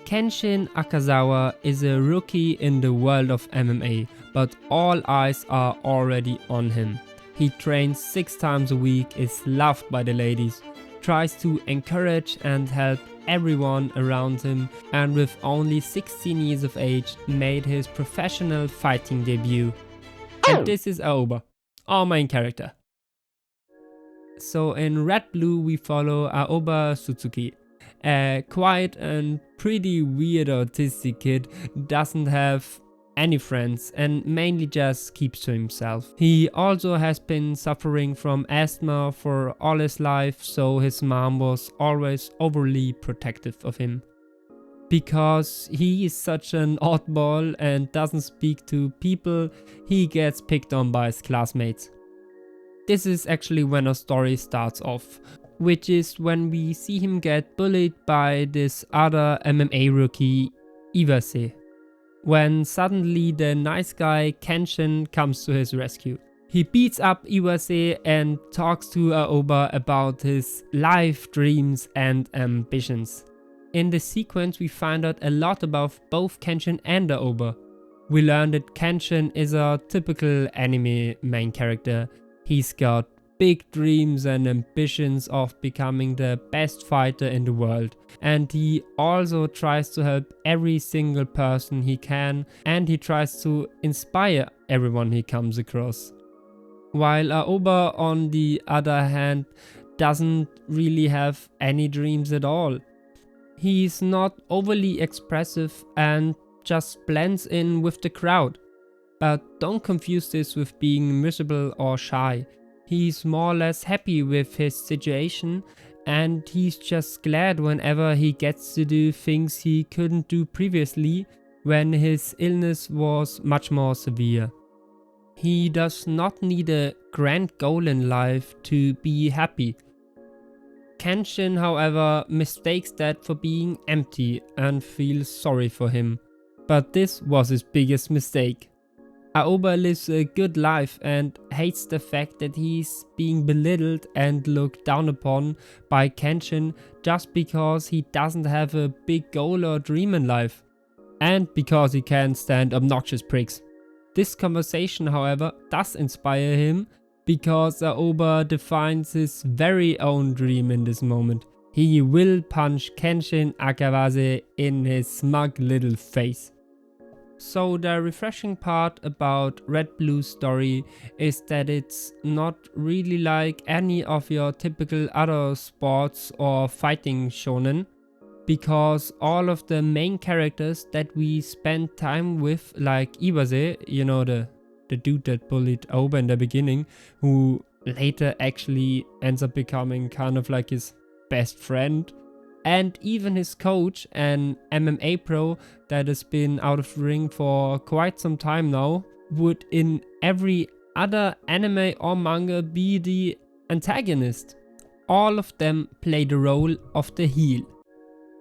Kenshin Akazawa is a rookie in the world of MMA, but all eyes are already on him. He trains 6 times a week, is loved by the ladies, tries to encourage and help everyone around him, and with only 16 years of age made his professional fighting debut. And this is Aoba, our main character. So in Red Blue we follow Aoba Suzuki. A quiet and pretty weird autistic kid, doesn't have any friends and mainly just keeps to himself. He also has been suffering from asthma for all his life, so his mom was always overly protective of him. Because he is such an oddball and doesn't speak to people, he gets picked on by his classmates. This is actually when our story starts off, which is when we see him get bullied by this other MMA rookie, Iwase, when suddenly the nice guy Kenshin comes to his rescue. He beats up Iwase and talks to Aoba about his life, dreams and ambitions. In the sequence we find out a lot about both Kenshin and Aoba. We learn that Kenshin is a typical anime main character. He's got big dreams and ambitions of becoming the best fighter in the world, and he also tries to help every single person he can, and he tries to inspire everyone he comes across. While Aoba on the other hand doesn't really have any dreams at all. He's not overly expressive and just blends in with the crowd. But don't confuse this with being miserable or shy. He's more or less happy with his situation, and he's just glad whenever he gets to do things he couldn't do previously when his illness was much more severe. He does not need a grand goal in life to be happy. Kenshin, however, mistakes that for being empty and feels sorry for him. But this was his biggest mistake. Aoba lives a good life and hates the fact that he's being belittled and looked down upon by Kenshin just because he doesn't have a big goal or dream in life. And because he can't stand obnoxious pricks. This conversation, however, does inspire him because Aoba defines his very own dream in this moment. He will punch Kenshin Akawase in his smug little face. So the refreshing part about Red Blue's story is that it's not really like any of your typical other sports or fighting shonen, because all of the main characters that we spend time with, like Iwase, you know, the dude that bullied Aoba in the beginning, who later actually ends up becoming kind of like his best friend, and even his coach, an MMA pro that has been out of the ring for quite some time now, would in every other anime or manga be the antagonist. All of them play the role of the heel.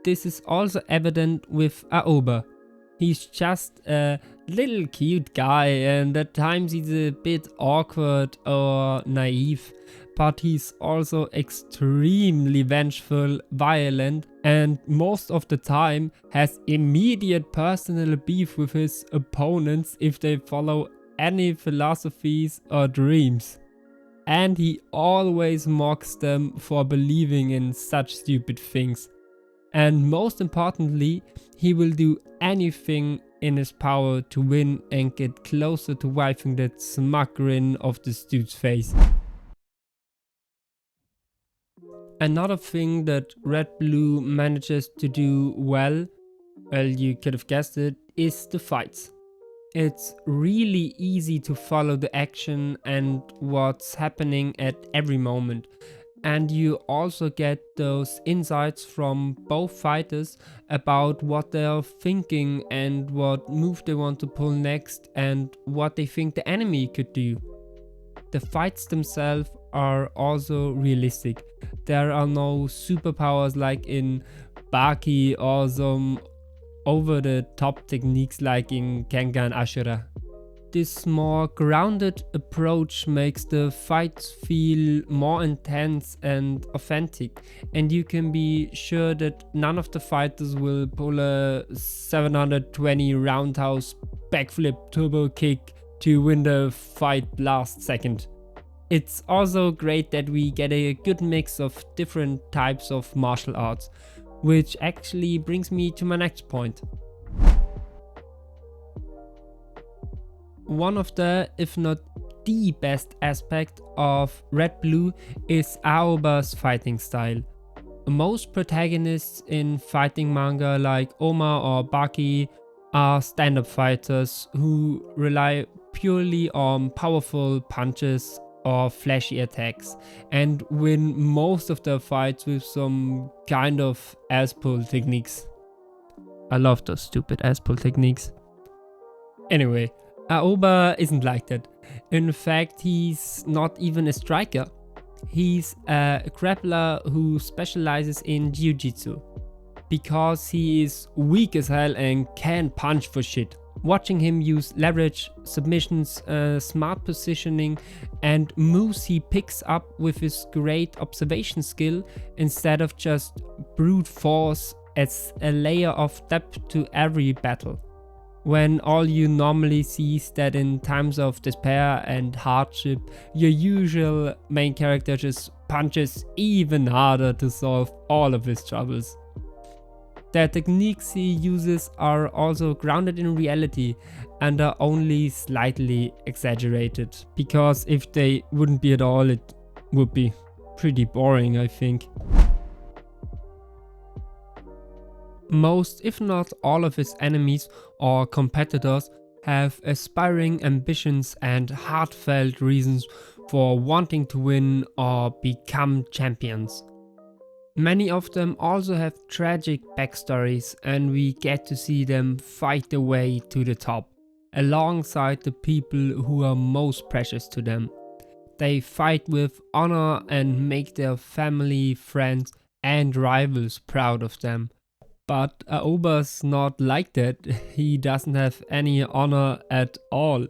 This is also evident with Aoba. He's just a little cute guy, and at times he's a bit awkward or naive, but he's also extremely vengeful, violent, and most of the time has immediate personal beef with his opponents if they follow any philosophies or dreams. And he always mocks them for believing in such stupid things. And most importantly, he will do anything in his power to win and get closer to wiping that smug grin off this dude's face. Another thing that Red Blue manages to do well you could have guessed it, is the fights. It's really easy to follow the action and what's happening at every moment. And you also get those insights from both fighters about what they are thinking and what move they want to pull next and what they think the enemy could do. The fights themselves are also realistic. There are no superpowers like in Baki or some over-the-top techniques like in Kengan Ashura. This more grounded approach makes the fights feel more intense and authentic, and you can be sure that none of the fighters will pull a 720 roundhouse backflip turbo kick to win the fight last second. It's also great that we get a good mix of different types of martial arts, which actually brings me to my next point. One of the, if not the best aspect of Red Blue is Aoba's fighting style. Most protagonists in fighting manga like Oma or Baki are stand-up fighters who rely purely on powerful punches or flashy attacks and win most of their fights with some kind of ass-pull techniques. I love those stupid ass-pull techniques. Anyway, Aoba isn't like that. In fact, he's not even a striker. He's a grappler who specializes in jiu-jitsu. Because he is weak as hell and can't punch for shit. Watching him use leverage, submissions, smart positioning and moves he picks up with his great observation skill instead of just brute force adds a layer of depth to every battle. When all you normally see is that in times of despair and hardship, your usual main character just punches even harder to solve all of his troubles. The techniques he uses are also grounded in reality and are only slightly exaggerated, because if they wouldn't be at all, it would be pretty boring, I think. Most, if not all of his enemies or competitors have aspiring ambitions and heartfelt reasons for wanting to win or become champions. Many of them also have tragic backstories, and we get to see them fight their way to the top, alongside the people who are most precious to them. They fight with honor and make their family, friends and rivals proud of them. But Aoba's not like that. He doesn't have any honor at all.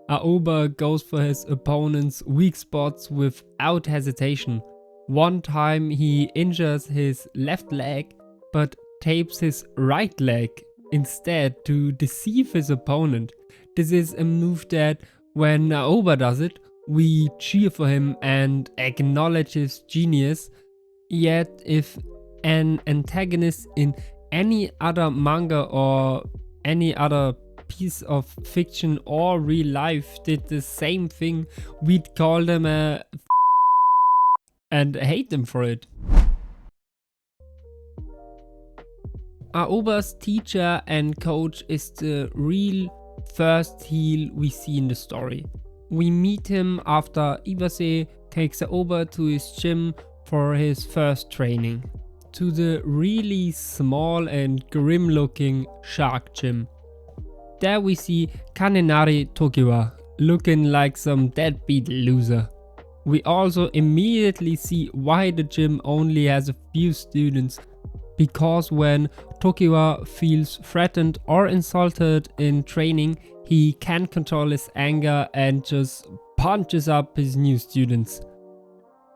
Aoba goes for his opponent's weak spots without hesitation. One time he injures his left leg but tapes his right leg instead to deceive his opponent. This is a move that, when Aoba does it, we cheer for him and acknowledge his genius. Yet if an antagonist in any other manga or any other piece of fiction or real life did the same thing, we'd call them a and hate them for it. Aoba's teacher and coach is the real first heel we see in the story. We meet him after Iwase takes Aoba to his gym for his first training. To the really small and grim looking shark gym. There we see Kanenari Tokiwa looking like some deadbeat loser. We also immediately see why the gym only has a few students, because when Tokiwa feels threatened or insulted in training, he can't control his anger and just punches up his new students.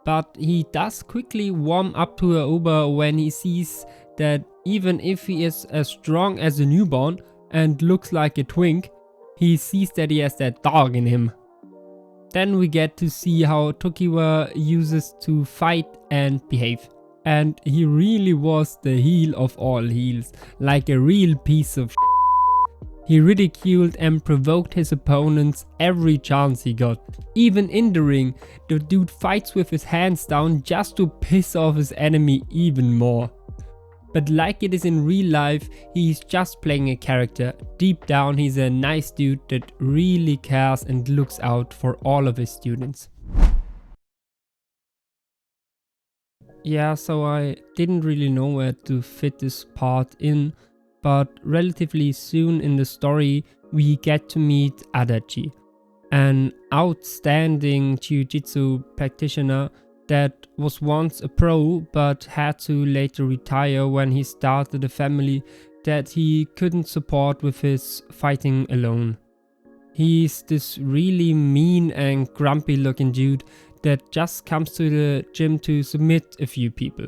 But he does quickly warm up to Aoba when he sees that even if he is as strong as a newborn and looks like a twink, he sees that he has that dog in him. Then we get to see how Tokiwa uses to fight and behave. And he really was the heel of all heels, like a real piece of shit. He ridiculed and provoked his opponents every chance he got. Even in the ring, the dude fights with his hands down just to piss off his enemy even more. But like it is in real life, he's just playing a character. Deep down, he's a nice dude that really cares and looks out for all of his students. Yeah, so I didn't really know where to fit this part in, but relatively soon in the story we get to meet Adachi, an outstanding jiu-jitsu practitioner that was once a pro but had to later retire when he started a family that he couldn't support with his fighting alone. He's this really mean and grumpy looking dude that just comes to the gym to submit a few people.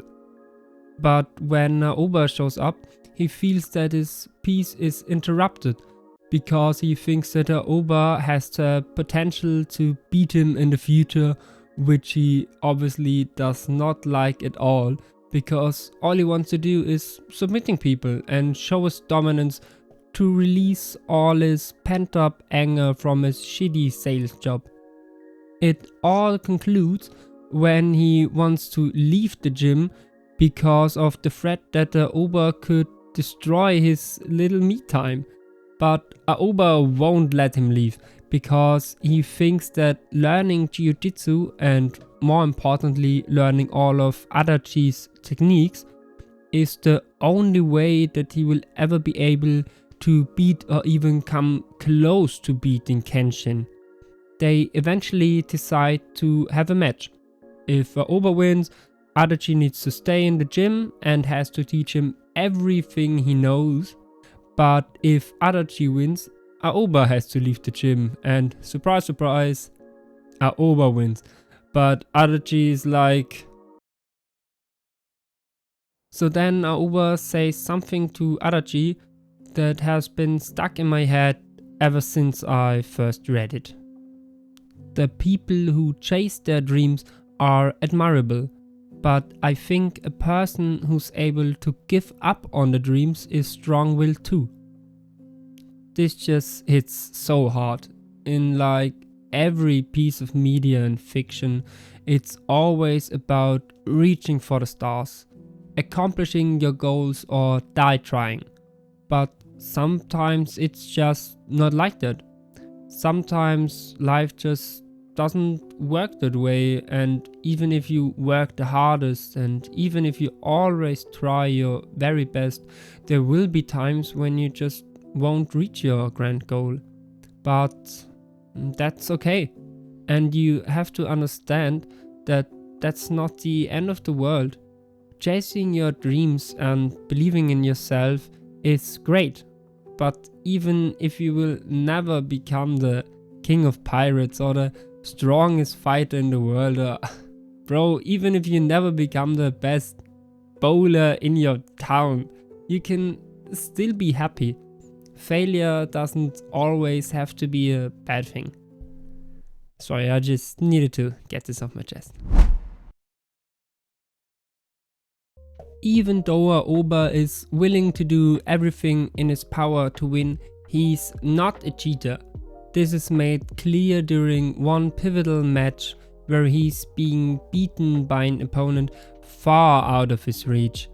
But when Aoba shows up, he feels that his peace is interrupted because he thinks that Aoba has the potential to beat him in the future, which he obviously does not like at all, because all he wants to do is submitting people and show his dominance to release all his pent up anger from his shitty sales job. It all concludes when he wants to leave the gym because of the threat that Aoba could destroy his little me time. But Aoba won't let him leave because he thinks that learning jiu-jitsu and, more importantly, learning all of Adachi's techniques is the only way that he will ever be able to beat or even come close to beating Kenshin. They eventually decide to have a match. If Aoba wins, Adachi needs to stay in the gym and has to teach him everything he knows. But if Adachi wins, Aoba has to leave the gym, and surprise surprise, Aoba wins. But Adachi is like... So then Aoba says something to Adachi that has been stuck in my head ever since I first read it. The people who chase their dreams are admirable, but I think a person who's able to give up on the dreams is strong-willed too. This just hits so hard. In like every piece of media and fiction, it's always about reaching for the stars, accomplishing your goals or die trying. But sometimes it's just not like that. Sometimes life just doesn't work that way, and even if you work the hardest and even if you always try your very best, there will be times when you just won't reach your grand goal. But that's okay, and you have to understand that that's not the end of the world. Chasing your dreams and believing in yourself is great, but even if you will never become the king of pirates or the strongest fighter in the world, bro, even if you never become the best bowler in your town, you can still be happy. Failure doesn't always have to be a bad thing. Sorry, I just needed to get this off my chest. Even though Aoba is willing to do everything in his power to win, he's not a cheater. This is made clear during one pivotal match where he's being beaten by an opponent far out of his reach.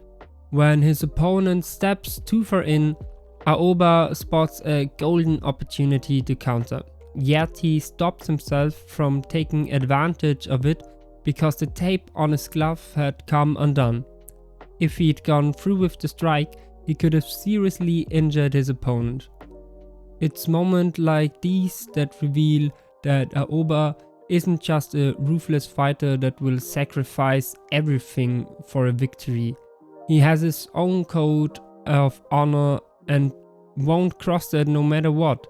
When his opponent steps too far in, Aoba spots a golden opportunity to counter. Yet he stops himself from taking advantage of it because the tape on his glove had come undone. If he'd gone through with the strike, he could have seriously injured his opponent. It's moments like these that reveal that Aoba isn't just a ruthless fighter that will sacrifice everything for a victory. He has his own code of honor and won't cross that no matter what.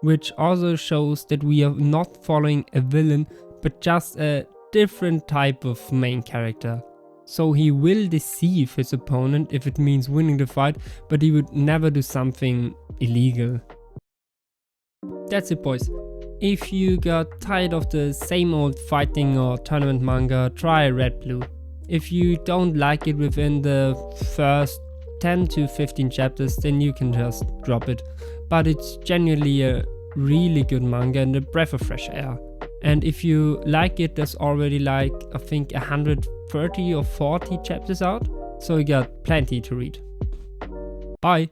Which also shows that we are not following a villain, but just a different type of main character. So he will deceive his opponent if it means winning the fight, but he would never do something illegal. That's it, boys. If you got tired of the same old fighting or tournament manga, try Red Blue. If you don't like it within the first 10 to 15 chapters, then you can just drop it. But it's genuinely a really good manga and a breath of fresh air. And if you like it, there's already like, I think 130 or 40 chapters out, so you got plenty to read. Bye!